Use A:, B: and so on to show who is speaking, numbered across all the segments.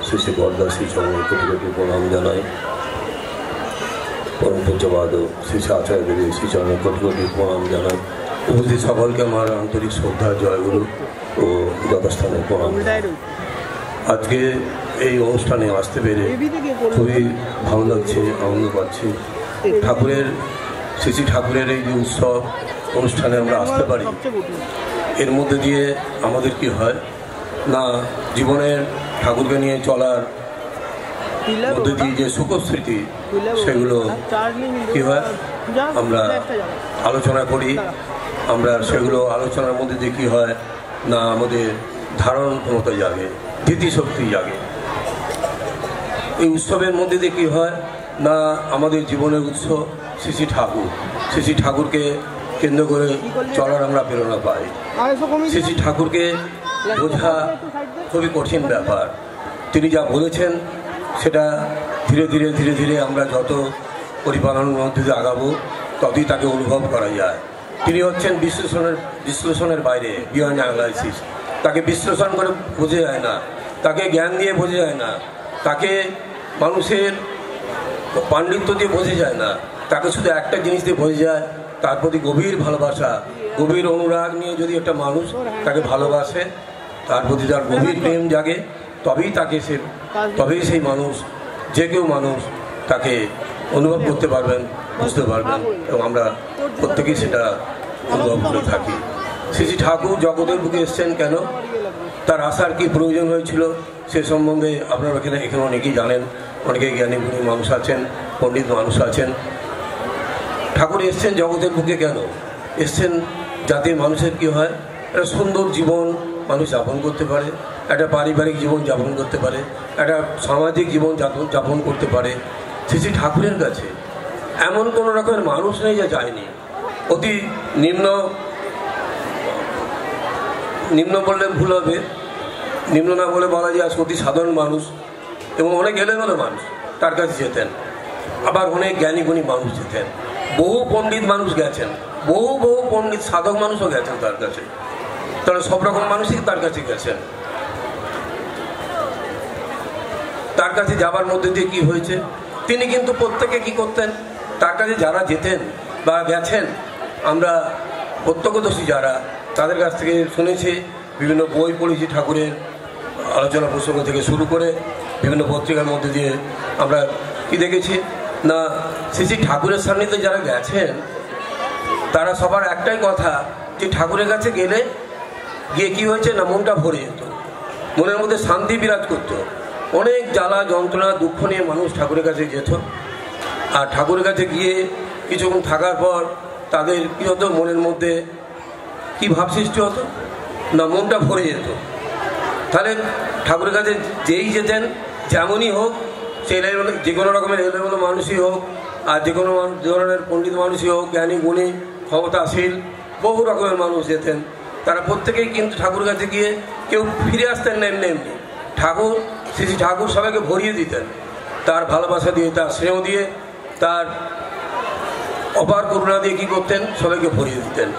A: শ্রী শ্রী বরদা শ্রী চরণে কোটি কোটি প্রণাম জানাই। পরম পূজ্যপাদ শ্রী শ্রী আচার্যদেবের শ্রী চরণে কোটি কোটি প্রণাম জানাই। উপস্থিত সকলকে আমার আন্তরিক শ্রদ্ধা, জয়গুরু ও যথাস্থানে প্রণাম। আজকে এই অনুষ্ঠানে আসতে পেরে খুবই ভালো লাগছে, আনন্দ পাচ্ছি। ঠাকুরের শ্রী শ্রী ঠাকুরের এই যে উৎসব অনুষ্ঠানে আমরা আসতে পারি, এর মধ্যে দিয়ে আমাদের কি হয় না, জীবনের ঠাকুরকে নিয়ে চলার মধ্যে দিয়ে যে সুখস্মৃতি সেগুলো কি হয় আমরা আলোচনা করি। আমরা সেগুলো আলোচনার মধ্যে দিয়ে কী হয় না, আমাদের ধারণ ক্ষমতা জাগে, ধৃতিশক্তি জাগে। এই উৎসবের মধ্যে দিয়ে কী হয় না, আমাদের জীবনের উৎস শ্রী শ্রী ঠাকুর, শ্রী শ্রী ঠাকুরকে কেন্দ্র করে চলার আমরা প্রেরণা পাই। শ্রী শ্রী ঠাকুরকে বোঝা খুবই কঠিন ব্যাপার। তিনি যা বলেছেন সেটা ধীরে ধীরে ধীরে ধীরে আমরা যত পরিপালনের মধ্যে দিয়ে আগাবো ততই তাকে অনুভব করা যায়। তিনি হচ্ছেন বিশ্লেষণের বাইরে, বিয়ন্ড অ্যানালাইসিস। তাকে বিশ্লেষণ করে বোঝা যায় না, তাকে জ্ঞান দিয়ে বোঝা যায় না, তাকে মানুষের পাণ্ডিত্য দিয়ে বোঝা যায় না। তাকে শুধু একটা জিনিস দিয়ে বোঝা যায়, তার প্রতি গভীর ভালোবাসা, গভীর অনুরাগ নিয়ে যদি একটা মানুষ তাকে ভালোবাসে, তার প্রতি তার গভীর প্রেম জাগে, তবেই সেই মানুষ, যে কেউ মানুষ তাকে অনুভব করতে পারবেন, বুঝতে পারবেন, এবং আমরা প্রত্যেকেই সেটা অনুভব করে থাকি। শ্রী শ্রী ঠাকুর জগতের বুকে এসছেন কেন, তার আসার কি প্রয়োজন হয়েছিল সে সম্বন্ধে আপনারা এখানে অনেকেই জানেন। অনেকে জ্ঞানী গুণী মানুষ আছেন, পণ্ডিত মানুষ আছেন। ঠাকুর এসছেন জগতের বুকে কেন? এসছেন যাতে মানুষের কি হয়, একটা সুন্দর জীবন মানুষ যাপন করতে পারে, একটা পারিবারিক জীবন যাপন করতে পারে, একটা সামাজিক জীবন যাপন করতে পারে। শ্রী শ্রী ঠাকুরের কাছে এমন কোনো রকমের মানুষ নেই যে যায়নি। অতি নিম্ন বললে ভুল হবে, নিম্ন না বলে বলা যায় অতি সাধারণ মানুষ এবং অনেক এলোমেলো মানুষ তার কাছে যেতেন। আবার অনেক জ্ঞানী গুণী মানুষ যেতেন, বহু পণ্ডিত মানুষ গেছেন, বহু পণ্ডিত সাধক মানুষও গেছেন তার কাছে। তারা সব রকম মানুষই তার কাছে গেছেন। তার কাছে যাবার মধ্যে দিয়ে কি হয়েছে, তিনি কিন্তু প্রত্যেকে কি করতেন, তার কাছে যারা যেতেন বা গেছেন, আমরা প্রত্যক্ষদর্শী যারা, তাদের কাছ থেকে শুনেছি, বিভিন্ন বই পড়েছি ঠাকুরের আলোচনা প্রসঙ্গ থেকে শুরু করে বিভিন্ন পত্রিকার মধ্যে দিয়ে আমরা কি দেখেছি না, শ্রী শ্রী ঠাকুরের সান্নিধ্যে যারা গেছেন তারা সবার একটাই কথা, যে ঠাকুরের কাছে গিয়ে কি হয়েছে না, মনটা ভরে যেত, মনের মধ্যে শান্তি বিরাজ করতো। অনেক জ্বালা যন্ত্রণা দুঃখ নিয়ে মানুষ ঠাকুরের কাছে যেত, আর ঠাকুরের কাছে গিয়ে কিছুক্ষণ থাকার পর তাদের কী হতো, মনের মধ্যে কী ভাব সৃষ্টি হতো না, মনটা ভরে যেত। তাহলে ঠাকুরের কাছে যেই যেতেন, যেমনই হোক, সে যে কোনো রকমের এলোমেলো মানুষই হোক, আর যে কোনো ধরনের পণ্ডিত মানুষই হোক, জ্ঞানী গুণী ক্ষমতাশীল বহু রকমের মানুষ যেতেন, তারা প্রত্যেকেই কিন্তু ঠাকুরের কাছে গিয়ে কেউ ফিরে আসতেন না এমনি এমনি। ঠাকুর শ্রী শ্রী ঠাকুর সবাইকে ভরিয়ে দিতেন তার ভালোবাসা দিয়ে, তার স্নেহ দিয়ে, তার অপার করুণা দিয়ে কী করতেন, সবাইকে ভরিয়ে দিতেন।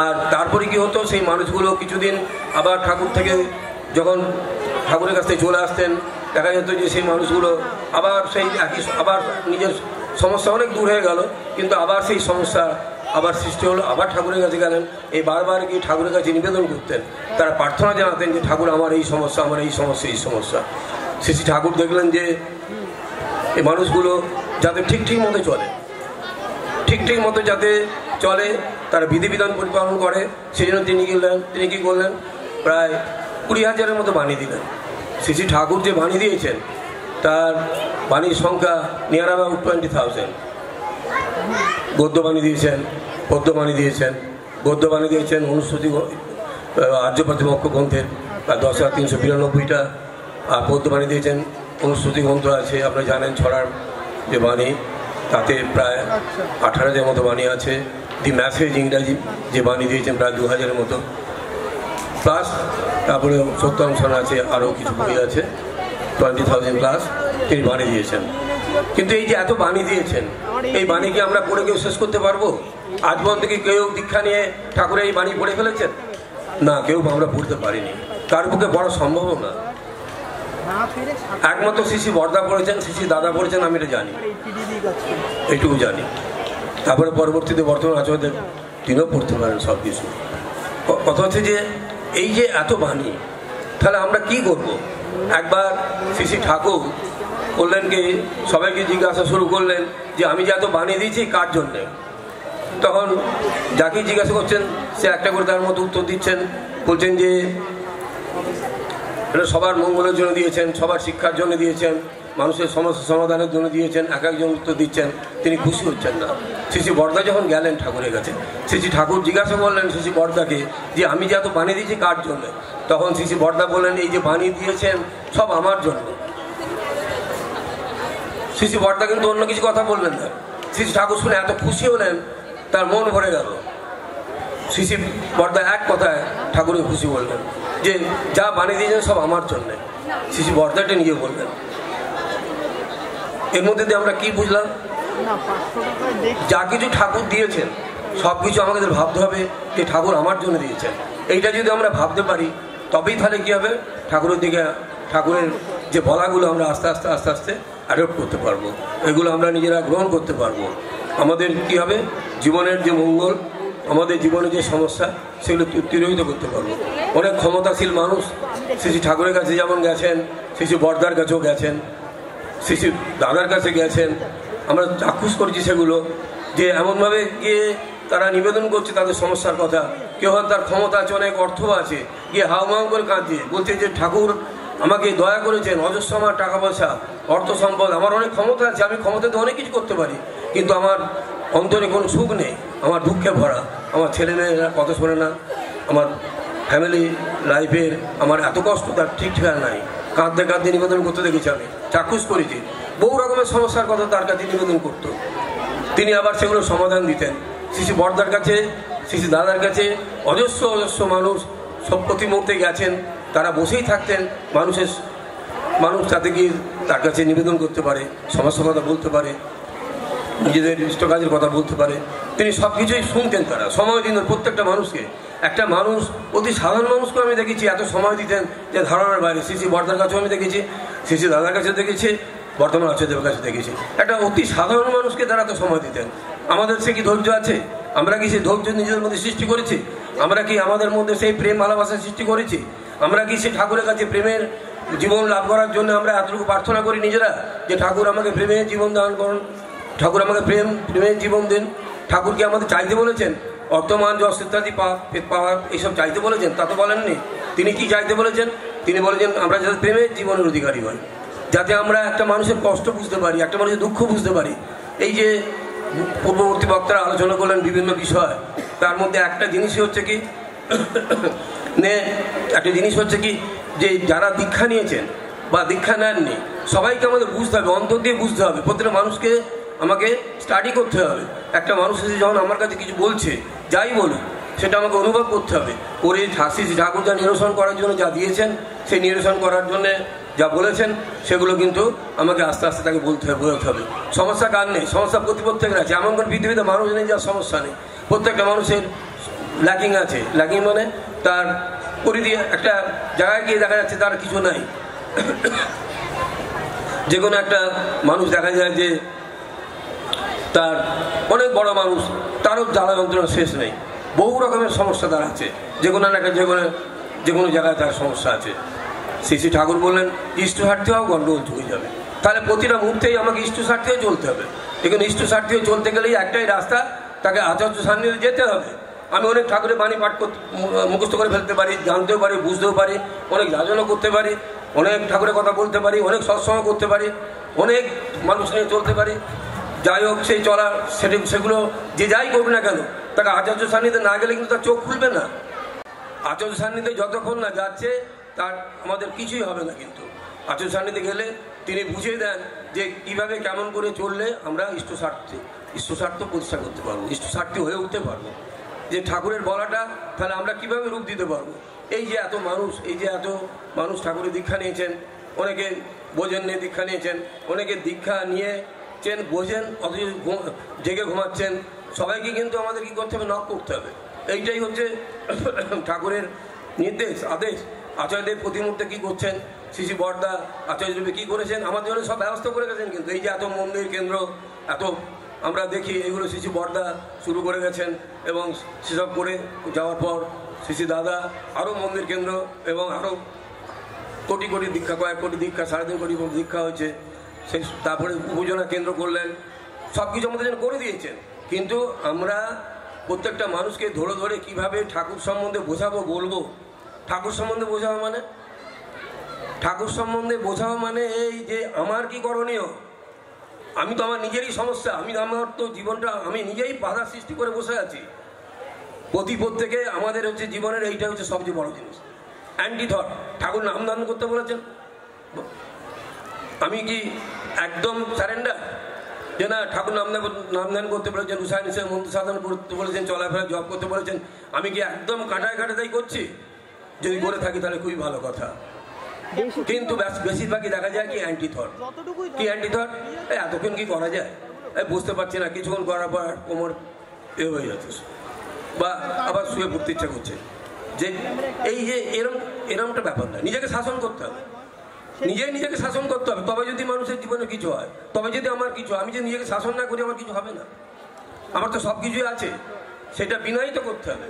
A: আর তারপরে কি হতো, সেই মানুষগুলো কিছুদিন আবার ঠাকুর থেকে যখন ঠাকুরের কাছ থেকে চলে আসতেন, দেখা যেত যে সেই মানুষগুলো আবার সেই আবার নিজের সমস্যা অনেক দূর হয়ে গেল, কিন্তু আবার সেই সমস্যা আবার সৃষ্টি হলো, আবার ঠাকুরের কাছে গেলেন। এই বারবার গিয়ে ঠাকুরের কাছে নিবেদন করতেন, তারা প্রার্থনা জানাতেন যে ঠাকুর আমার এই সমস্যা, আমার এই সমস্যা, এই সমস্যা। শ্রী শ্রী ঠাকুর দেখলেন যে এই মানুষগুলো যাতে ঠিক মতো চলে, ঠিক মতো যাতে চলে, তারা বিধিবিধান পরিপালন করে, সেই জন্য তিনি কী করলেন, প্রায় 20,000-এর মতো বাণী দিলেন। শ্রী শ্রী ঠাকুর যে বাণী দিয়েছেন তার বাণীর সংখ্যা নিয়ার অ্যাবাউট 20,000। গদ্যবাণী দিয়েছেন, পদ্যবাণী দিয়েছেন, অনুশ্রুতি আর্যপ্রতিমক্ষ গ্রন্থের প্রায় 10,392টা, আর পদ্যবাণী দিয়েছেন, অনুশ্রুতি গ্রন্থ আছে আপনারা জানেন, ছড়ার যে বাণী, তাতে প্রায় 18,000 মতো বাণী আছে। দি মেসেজ ইংরাজি যে বাণী দিয়েছেন প্রায় 2,000-এর মতো, প্লাস তারপরে সত্যানুষ্ঠান আছে, আরও কিছু বই আছে, 20,000 প্লাস তিনি বাণী দিয়েছেন। কিন্তু এই যে এত বাণী দিয়েছেন, এই বাণীকে আমরা পড়ে কেউ শেষ করতে পারবো? আজ পর্যন্ত কি কেউ দীক্ষা নিয়ে ঠাকুরের এই বাণী পড়ে ফেলেছেন? না, কেউ আমরা পড়তে পারিনি, তার পক্ষে বড় সম্ভব না। একমাত্র শ্রী বর্দা পড়েছেন, শ্রী দাদা পড়েছেন, আমি এটা জানি, এইটুকু জানি। তারপরে পরবর্তীতে বর্তমান আচার্যদেব তিনিও পড়তে পারেন সব কিছু। কথা হচ্ছে যে এই যে এত বাণী, তাহলে আমরা কি করব? একবার শ্রী ঠাকুর বললেন কি, সবাইকে জিজ্ঞাসা শুরু করলেন যে আমি যে এত বাণী দিয়েছি কার জন্যে? তখন যাকে জিজ্ঞাসা করছেন সে একটা করে তার মতো উত্তর দিচ্ছেন, বলছেন যে এটা সবার মঙ্গলের জন্য দিয়েছেন, সবার শিক্ষার জন্য দিয়েছেন, মানুষের সমস্যা সমাধানের জন্য দিয়েছেন। এক একজন উত্তর দিচ্ছেন, তিনি খুশি হচ্ছেন না। শ্রী বর্দা যখন গেলেন ঠাকুরের কাছে, শ্রী ঠাকুর জিজ্ঞাসা করলেন শ্রী বর্দাকে যে আমি যে এত বাণী দিয়েছি কার জন্য? তখন শ্রী বর্দা বললেন এই যে বাণী দিয়েছেন সব আমার জন্য। শ্রী বর্দা কিন্তু অন্য কিছু কথা বললেন না। শ্রী ঠাকুর শুনে এত খুশি হলেন, তার মন ভরে গেল। শ্রী বর্দা এক কথায় ঠাকুরকে খুশি বললেন যে যা বাণী দিয়েছেন সব আমার জন্যে। শ্রী বর্দাটা নিয়ে বললেন। এর মধ্যে দিয়ে আমরা কি বুঝলাম? যা কিছু ঠাকুর দিয়েছেন সব কিছু আমাদের ভাবতে হবে যে ঠাকুর আমার জন্য দিয়েছেন। এইটা যদি আমরা ভাবতে পারি তবেই তাহলে কী হবে, ঠাকুরের দিকে ঠাকুরের যে বলাগুলো আমরা আস্তে আস্তে আস্তে আস্তে অ্যাডপ্ট করতে পারবো, এগুলো আমরা নিজেরা গ্রহণ করতে পারবো। আমাদের কী হবে, জীবনের যে মঙ্গল, আমাদের জীবনে যে সমস্যা সেগুলো তিরোহিত করতে পারবো। অনেক ক্ষমতাশীল মানুষ শ্রী ঠাকুরের কাছে যেমন গেছেন, শ্রী বর্দার কাছেও গেছেন, শ্রী দাদার কাছে গেছেন। আমরা চাক্ষুষ করেছি সেগুলো, যে এমনভাবে গিয়ে তারা নিবেদন করছে তাদের সমস্যার কথা। কেউ হয়তো তার ক্ষমতা আছে, অনেক অর্থ আছে, গিয়ে হাউমাউ করে কাঁদছে, বলছে যে ঠাকুর আমাকে দয়া করেছেন, অজস্র আমার টাকা পয়সা অর্থ সম্পদ, আমার অনেক ক্ষমতা আছে, আমি ক্ষমতাতে অনেক কিছু করতে পারি, কিন্তু আমার অন্তরে কোনো সুখ নেই, আমার দুঃখে ভরা, আমার ছেলেমেয়েরা কথা শোনে না, আমার ফ্যামিলি লাইফের আমার এত কষ্ট তার ঠিক ঠিকানা নাই। কাঁদতে কাঁদতে নিবেদন করতে দেখেছি, আমি চাক্ষুষ করেছি। বহু রকমের সমস্যার কথা তার কাছে নিবেদন করতো, তিনি আবার সেগুলো সমাধান দিতেন। শ্রী বর্দার কাছে, শ্রী দাদার কাছে অজস্র অজস্র মানুষ সব প্রতি মুহূর্তে গেছেন, তারা বসেই থাকতেন, মানুষ তাতে গিয়ে তার কাছে নিবেদন করতে পারে, সমস্যার কথা বলতে পারে, নিজেদের ইষ্ট কাজের কথা বলতে পারে। তিনি সব কিছুই শুনতেন, তারা সময় দিতেন প্রত্যেকটা মানুষকে। একটা মানুষ, অতি সাধারণ মানুষকে আমি দেখেছি এত সময় দিতেন যে ধারণার বাইরে। শ্রী বর্দার কাছেও আমি দেখেছি, শ্রী দাদার কাছে দেখেছি, বর্তমান আচার্যদেবের কাছে দেখেছি। একটা অতি সাধারণ মানুষকে তারা তো সময় দিতেন। আমাদের সে কি ধৈর্য আছে? আমরা কি সেই ধৈর্য নিজেদের মধ্যে সৃষ্টি করেছি? আমরা কি আমাদের মধ্যে সেই প্রেম ভালোবাসা সৃষ্টি করেছি? আমরা কি সেই ঠাকুরের কাছে প্রেমের জীবন লাভ করার জন্য আমরা এতটুকু প্রার্থনা করি নিজেরা যে ঠাকুর আমাকে প্রেমের জীবন দান করুন, ঠাকুর আমাকে প্রেমের জীবন দিন? ঠাকুর কি আমাদের চাইতে বলেছেন অর্থমান যশ ইত্যাদি পাওয়া এইসব চাইতে বলেছেন? তা তো বলেননি। তিনি কি চাইতে বলেছেন? তিনি বলেছেন আমরা যাতে প্রেমের জীবনের অধিকারী হই, যাতে আমরা একটা মানুষের কষ্ট বুঝতে পারি, একটা মানুষের দুঃখ বুঝতে পারি। এই যে পূর্ববর্তী বক্তারা আলোচনা করলেন বিভিন্ন বিষয়, তার মধ্যে একটা জিনিসই হচ্ছে কি একটা জিনিস হচ্ছে কি যে যারা দীক্ষা নিয়েছেন বা দীক্ষা নেননি সবাইকে আমাদের বুঝতে হবে, অন্তর দিয়ে বুঝতে হবে। প্রত্যেকটা মানুষকে আমাকে স্টাডি করতে হবে। একটা মানুষ এসে যখন আমার কাছে কিছু বলছে, যাই বলুক, সেটা আমাকে অনুভব করতে হবে। করে শ্রী ঠাকুর যা নিরসন করার জন্য যা দিয়েছেন, সেই নিরসন করার জন্যে যা বলেছেন সেগুলো কিন্তু আমাকে আস্তে আস্তে তাকে বলতে হবে। সমস্যা কার নেই? সমস্যা প্রত্যেকের আছে। এমন কোনো পৃথিবীতে মানুষ নেই যার সমস্যা নেই। প্রত্যেকটা মানুষের ল্যাকিং আছে। ল্যাকিং মানে তার পরিধি, একটা জায়গায় গিয়ে দেখা যাচ্ছে তার কিছু নাই। যে কোনো একটা মানুষ দেখা যায় যে তার অনেক বড় মানুষ, তারও জ্বালা যন্ত্রণা শেষ নেই, বহু রকমের সমস্যা তার আছে, যে কোনো জায়গায় তার সমস্যা আছে। শ্রী ঠাকুর বললেন ইষ্ট স্বার্থেও গণ্ডগোল হয়ে যাবে। তাহলে প্রতিটা মুহূর্তেই আমাকে ইষ্ট স্বার্থেও চলতে হবে। এখানে ইষ্ট স্বার্থেও চলতে গেলেই একটাই রাস্তা, তাকে আচার্য সান্নিধ্যে যেতে হবে। আমি অনেক ঠাকুরের বাণী পাঠ করতে মুখস্থ করে ফেলতে পারি, জানতেও পারি, বুঝতেও পারি, অনেক যাজনও করতে পারি, অনেক ঠাকুরের কথা বলতে পারি, অনেক সৎসঙ্গ করতে পারি, অনেক মানুষ নিয়ে চলতে পারি। যাই হোক, সেই চলা সেগুলো যে যাই করবে না কেন, তাকে আচার্য সান্নিধ্যে না গেলে কিন্তু তার চোখ খুলবে না। আচার্য সান্নিধ্যে যতক্ষণ না যাচ্ছে তার আমাদের কিছুই হবে না। কিন্তু আচার্য সান্নিধ্যে গেলে তিনি বুঝিয়ে দেন যে কীভাবে কেমন করে চললে আমরা ইষ্ট স্বার্থ প্রতিষ্ঠা করতে পারবো, ইষ্ট স্বার্থী হয়ে উঠতে পারবো। যে ঠাকুরের বলাটা তাহলে আমরা কিভাবে রূপ দিতে পারবো। এই যে এত মানুষ ঠাকুরের দীক্ষা নিয়েছেন, অনেকে বোঝেন নিয়ে দীক্ষা নিয়েছেন, অনেকে দীক্ষা নিয়েছেন বোঝেন অথচ জেগে ঘুমাচ্ছেন। সবাইকে কিন্তু আমাদের কি করতে হবে? নক করতে হবে। এইটাই হচ্ছে ঠাকুরের নির্দেশ, আদেশ। আচার্যদেব প্রতি মুহূর্তে কী করছেন? শ্রী বর্দা আচার্যদেব কী করেছেন আমাদের জন্য সব ব্যবস্থা করে গেছেন। কিন্তু এই যে এত মন্দির কেন্দ্র এত আমরা দেখি এগুলো শ্রী বর্দা শুরু করে গেছেন এবং সেসব করে যাওয়ার পর শ্রী দাদা আরও মন্দির কেন্দ্র এবং আরও কোটি কোটি দীক্ষা, কয়েক কোটি দীক্ষা, 3.5 কোটি দীক্ষা হয়েছে। সেই তারপরে উপজনা কেন্দ্র করলেন, সব কিছু আমাদের জন্য করে দিয়েছেন। কিন্তু আমরা প্রত্যেকটা মানুষকে ধরে ধরে কীভাবে ঠাকুর সম্বন্ধে বোঝাবো, বলবো। ঠাকুর সম্বন্ধে বোঝাবো মানে এই যে আমার কি করণীয়। আমি তো আমার নিজেরই সমস্যা, আমার তো জীবনটা আমি নিজেই বাধা সৃষ্টি করে বসে আছি। প্রত্যেকে আমাদের হচ্ছে জীবনের এইটা হচ্ছে সবচেয়ে বড় জিনিস, অ্যান্টি থট। ঠাকুর নামদান করতে বলেছেন, আমি কি একদম স্যারেন্ডার যে না ঠাকুর নামদান করতে বলেছেন, উষায় নিশায় মন্ত্র সাধন করতে বলেছেন, চলাফেরা জব করতে বলেছেন, আমি কি একদম কাঁটায় কাঁটাতেই করছি? যদি করে থাকি তাহলে খুবই ভালো কথা। কিন্তু বেশিরভাগই দেখা যায় কি অ্যান্টি থট। কি অ্যান্টি থট? এতক্ষণ কি করা যায়, বুঝতে পারছি না, কিছুক্ষণ করার পর কোমর হয়ে যাচ্ছে বা আবার শুয়ে পড়তে ইচ্ছা করছে। যে এই যে এরমটা ব্যাপার না, নিজেকে শাসন করতে হবে, নিজেকে শাসন করতে হবে, তবে যদি মানুষের জীবনে কিছু হয়, তবে যদি আমার কিছু, আমি যে নিজেকে শাসন না করি আমার কিছু হবে না। আমার তো সব কিছুই আছে, সেটা বিনয়িত করতে হবে,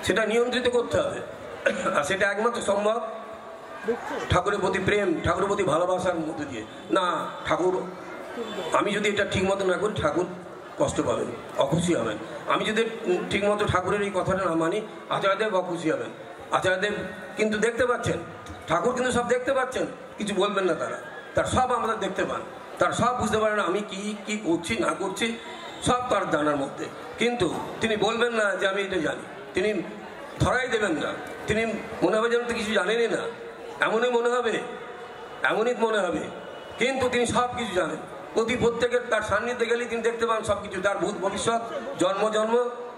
A: সেটা নিয়ন্ত্রিত করতে হবে। আর সেটা একমাত্র সম্ভব ঠাকুরের প্রতি প্রেম, ঠাকুরের প্রতি ভালোবাসার মধ্যে দিয়ে। না ঠাকুর, আমি যদি এটা ঠিক মতো না করি ঠাকুর কষ্ট পাবেন, অখুশি হবেন। আমি যদি ঠিক মতো ঠাকুরের এই কথাটা না মানি, আচার্যদেব অখুশি হবেন। আচার্যদেব কিন্তু দেখতে পাচ্ছেন, ঠাকুর কিন্তু সব দেখতে পাচ্ছেন, কিছু বলবেন না তার সব আমাদের দেখতে পান, তার সব বুঝতে পারেন আমি কি করছি না করছি, সব তার জানার মধ্যে। কিন্তু তিনি বলবেন না যে আমি এটা জানি, তিনি ধরাই দেবেন না, তিনি মনে হবে যেন তো কিছু জানেনই না, এমনই মনে হবে, কিন্তু তিনি সব কিছু জানেন। প্রত্যেকের তার সান্নিধ্যে গেলেই তিনি দেখতে পান সব কিছু, তার ভূত ভবিষ্যৎ, জন্ম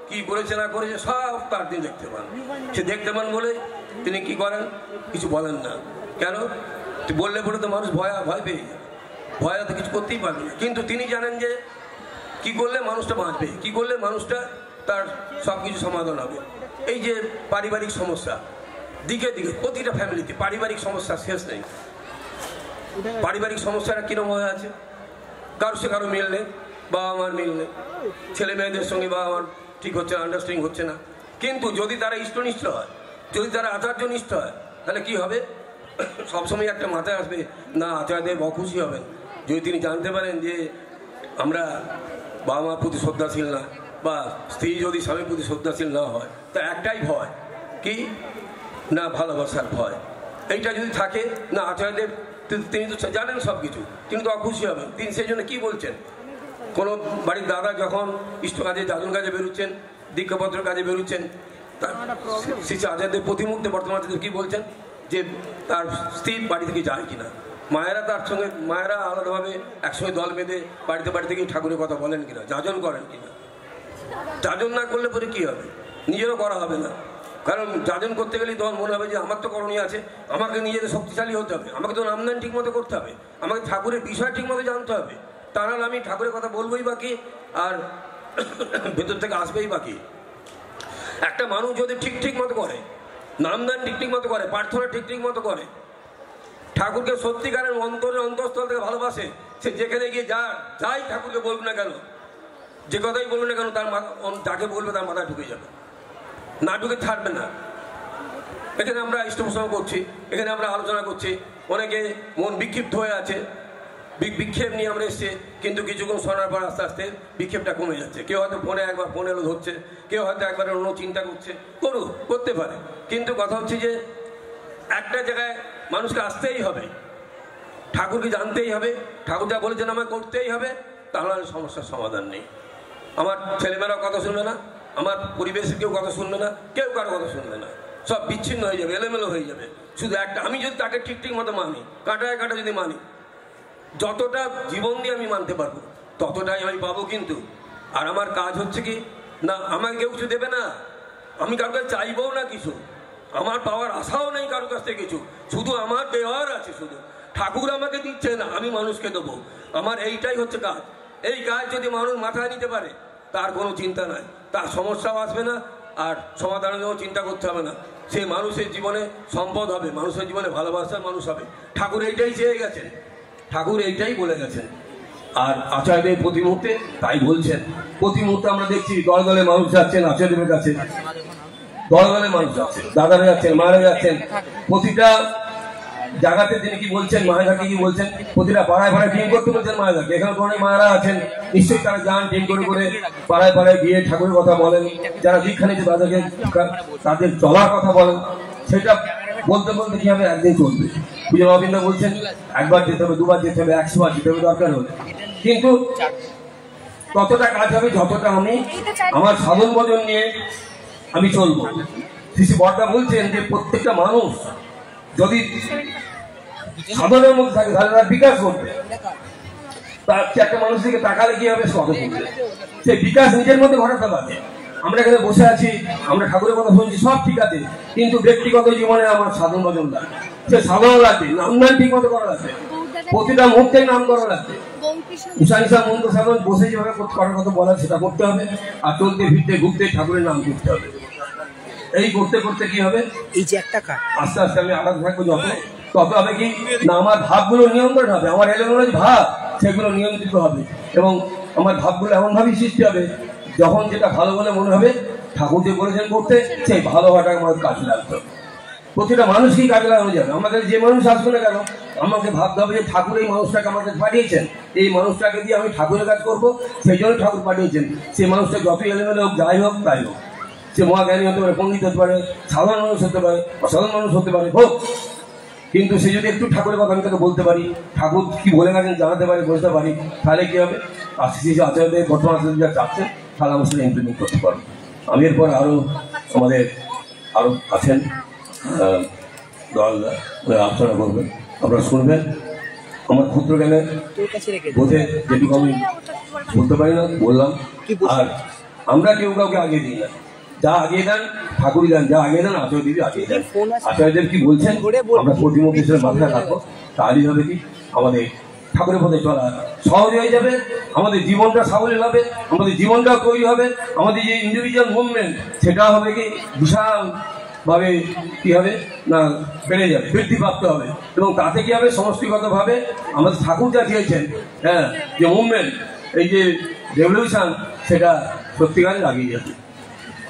A: কি করেছে না করেছে সব তার তিনি দেখতে পান। সে দেখতে পান বলে তিনি কি করেন, কিছু বলেন না। কেন? বললে তো মানুষ ভয় পেয়ে যাবে, ভয় তো কিছু করতেই পারবে না। কিন্তু তিনি জানেন যে কি করলে মানুষটা বাঁচবে, কি করলে মানুষটা তার সব কিছু সমাধান হবে। এই যে পারিবারিক সমস্যা, দিকে প্রতিটা ফ্যামিলিতে পারিবারিক সমস্যা শেষ নেই। পারিবারিক সমস্যাটা কিরকম হয়ে আছে, কারো মিল নেই, বাবা মার মিল নেই, ছেলে মেয়েদের সঙ্গে বাবা মার ঠিক হচ্ছে না, আন্ডারস্ট্যান্ডিং হচ্ছে না। কিন্তু যদি তারা ইষ্টনিষ্ঠ হয়, যদি তারা আচার্যনিষ্ঠ হয়, তাহলে কি হবে? সবসময় একটা মাথায় আসবে, না আচার্যদেব অখুশি হবেন যদি তিনি জানতে পারেন যে আমরা বাবা মার প্রতি শ্রদ্ধাশীল না, বা স্ত্রী যদি স্বামীর প্রতি শ্রদ্ধাশীল না হয়, তা একটাই ভয়, কি না ভালোবাসার ভয়। এইটা যদি থাকে না, আচার্যদেব তিনি তো জানেন সব কিছু, তিনি তো অখুশি হবেন। তিনি সেই জন্য কী বলছেন, কোনো বাড়ির দাদা যখন ইষ্ট কাজে, যাজন কাজে বেরোচ্ছেন, দীক্ষাপত্র কাজে বেরোচ্ছেন, শ্রী আচার্যদেব প্রতি মুহূর্তে বর্তমান কী বলছেন যে তার স্ত্রী বাড়ি থেকে যায় কিনা। মায়েরা আলাদাভাবে একসঙ্গে দল বেঁধে বাড়ি থেকে ঠাকুরের কথা বলেন কিনা, যাজন করেন কিনা। যাজন না করলে পরে কী হবে, নিজেরও করা হবে না। কারণ যাজন করতে গেলেই তখন মনে হবে যে আমার তো করণীয় আছে, আমাকে নিজেকে শক্তিশালী হতে হবে, আমাকে তো নামদান ঠিক মতো করতে হবে, আমাকে ঠাকুরের বিষয় ঠিক মতো জানতে হবে, তা নাহলে আমি ঠাকুরের কথা বলবোই বাকি, আর ভেতর থেকে আসবেই বাকি। একটা মানুষ যদি ঠিক মতো করে, নামদান ঠিক মতো করে, প্রার্থনা ঠিক মতো করে, ঠাকুরকে সত্যিকারের অন্তঃস্থল থেকে ভালোবাসে, সে যেখানে গিয়ে যাই ঠাকুরকে বলবে না কেন, যে কথাই বলবে না কেন, তার যাকে বলবে তার মাথায় ঢুকে যাবে, না ঢুকে ছাড়বে না। এখানে আমরা ইষ্টপ্রসঙ্গ করছি, এখানে আমরা আলোচনা করছি, অনেকে মন বিক্ষিপ্ত হয়ে আছে, বিক্ষেপ নিয়ে আমরা এসছি, কিন্তু কিছুক্ষণ শোনার পর আস্তে আস্তে বিক্ষেপটা কমে যাচ্ছে। কেউ হয়তো ফোনে ধরছে, কেউ হয়তো একবার অন্য চিন্তা করছে, করতে পারে। কিন্তু কথা হচ্ছে যে একটা জায়গায় মানুষকে আসতেই হবে, ঠাকুরকে জানতেই হবে, ঠাকুর যা বলেছেন আমায় করতেই হবে, তাহলে সমস্যার সমাধান নেই। আমার ছেলেমেয়েরাও কথা শুনবে না, আমার পরিবেশের কেউ কথা শুনবে না, কেউ কারো কথা শুনবে না, সব বিচ্ছিন্ন হয়ে যাবে, এলোমেলো হয়ে যাবে। শুধু একটা, আমি যদি তাকে ঠিক মতো মানি, কাঁটায় কাঁটা যদি মানি, যতটা জীবন দিয়ে আমি মানতে পারবো ততটাই আমি পাবো। কিন্তু আর আমার কাজ হচ্ছে কি না, আমাকে কেউ কিছু দেবে না, আমি কারোর কাছে চাইবও না কিছু, আমার পাওয়ার আশাও নেই কারোর কাছ থেকে কিছু, শুধু আমার দেওয়ার আছে। শুধু ঠাকুর আমাকে দিচ্ছে না, আমি মানুষকে দেবো, আমার এইটাই হচ্ছে কাজ। এই কাজ যদি মানুষ মাথায় নিতে পারে, তার কোনো চিন্তা নাই, তার সমস্যাও আসবে না, আর সমাধানের জন্য চিন্তা করতে হবে না। সে মানুষের জীবনে সম্পদ হবে, মানুষের জীবনে ভালোবাসার মানুষ হবে। ঠাকুর এইটাই চেয়ে গেছেন, ঠাকুর এইটাই বলে গেছেন। আর আচার্যদেব প্রতি মুহূর্তে তাই বলছেন। প্রতি মুহূর্তে আমরা দেখছি দলে দলে মানুষ যাচ্ছেন আচার্যদেবের কাছে, দলে দলে মানুষ যাচ্ছেন, দাদারা যাচ্ছেন, মায়েরা যাচ্ছেন। প্রতিটা জায়গাতে তিনি কি বলছেন, মায়েরাকে কি বলছেন, প্রতিটা পাড়ায় পাড়ায় টিম করতে বলছেন মায়েরাকে। এখানে তো অনেক মায়েরা আছেন, নিশ্চয়ই তারা যান টিম করে করে পাড়ায় পাড়ায় গিয়ে ঠাকুরের কথা বলেন। যারা দীক্ষা নিতে তাদেরকে তাদের চলার কথা বলেন। সেটা বলতে বলতে কি হবে, একদিন চলবে। পূজা গোবিন্দ বলছেন একবার যেতে হবে, দুবার যেতে হবে, 100 বার যেতে হবে দরকার হলে, কিন্তু ততটা কাজ হবে যতটা আমি আমার সাধন ভজন নিয়ে আমি চলবো। শ্রী শ্রী বড়দা বলছেন যে প্রত্যেকটা মানুষ যদি সাধনের মধ্যে থাকে তাহলে তার বিকাশ করবে। তার একটা মানুষ থেকে তাকালে কি হবে, সদ করবে। সেই বিকাশ নিজের মধ্যে ঘটাতে পারে। আমরা এখানে বসে আছি, আমরা ঠাকুরের কথা শুনছি, সব ঠিক আছে, কিন্তু ব্যক্তিগত জীবনে আমার সাধন ভজন লাগবে, সে সাধন লাগবে, নাম ঠিক মতো করা লাগবে, প্রতিটা মুহূর্তে নাম করা লাগবে। ঈশান মন্ত্র সাধন বসে যেভাবে করার কথা বলা সেটা করতে হবে, আর চলতে ফিরতে ঘুরতে ঠাকুরের নাম করতে হবে। এই করতে করতে কি হবে, এই যে একটা আস্তে আস্তে আমি আঘাত থাকবো যত, তত হবে কি না আমার ভাবগুলো নিয়ন্ত্রণ হবে, আমার এলোমেলো ভাব সেগুলো নিয়ন্ত্রিত হবে, এবং আমার ভাবগুলো এমনভাবেই সৃষ্টি হবে যখন যেটা ভালো বলে মনে হবে ঠাকুর যে বলেছেন করতে, সেই ভালো হওয়াটা আমার কাজে লাগতো। প্রতিটা মানুষকেই কাজে লাগানো যাবে। আমাকে যে মানুষ আসবে না কেন, আমাকে ভাবতে হবে যে ঠাকুর এই মানুষটাকে আমাকে পাঠিয়েছেন, এই মানুষটাকে দিয়ে আমি ঠাকুরের কাজ করবো, সেই জন্য ঠাকুর পাঠিয়েছেন। সেই মানুষটা যত এলোমেলো হোক, যাই হোক তাই হোক, সে মহাজ্ঞানী হতে পারে, পণ্ডিত হতে পারে, সাধারণ মানুষ হতে পারে, অসাধারণ মানুষ হতে পারে, হোক, কিন্তু সে যদি একটু ঠাকুরের কথা আমি তাকে বলতে পারি, ঠাকুর কি বলে গেছেন জানাতে পারি, বুঝতে পারি, তাহলে কি হবে, আর সেই আচার্যদের বর্তমান আচার্য যা চাচ্ছেন তাহলে আমার সাথে ইমপ্লিমেন্ট করতে পারবো। আমি এরপর আমাদের আরো আছেন দলদা, আলোচনা করবেন, আপনারা শুনবেন। আমার ক্ষুদ্র জ্ঞানে বোধে যেটুকু আমি বলতে পারি না বললাম। আর আমরা কেউ কাউকে আগে দিই না, যা আগিয়ে দেন ঠাকুরই দেন, যা আগিয়ে দেন আচার্যদেবী আগিয়ে দেন। আচার্যদেব কি বলছেন আমরা প্রতিমধ্যে হিসেবে মাথায় রাখবো, তাহলেই হবে কি আমাদের ঠাকুরের পথে চলা সহজ হয়ে যাবে, আমাদের জীবনটা সাবলীল হবে, আমাদের জীবনটাও তৈরি হবে, আমাদের যে ইন্ডিভিজুয়াল মুভমেন্ট সেটা হবে কি বিশাল ভাবে কি হবে না বেড়ে যাবে, বৃদ্ধিপ্রাপ্ত হবে, এবং তাতে কি হবে সমষ্টিগতভাবে আমাদের ঠাকুর যা চেয়েছেন, হ্যাঁ, যে মুভমেন্ট, এই যে রেভলিউশন, সেটা সত্যিকারে লাগিয়ে যাবে।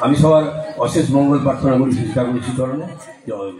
A: আমি সবার অশেষ মঙ্গল প্রার্থনা করি, চেষ্টা করেছি চরণে। জয়।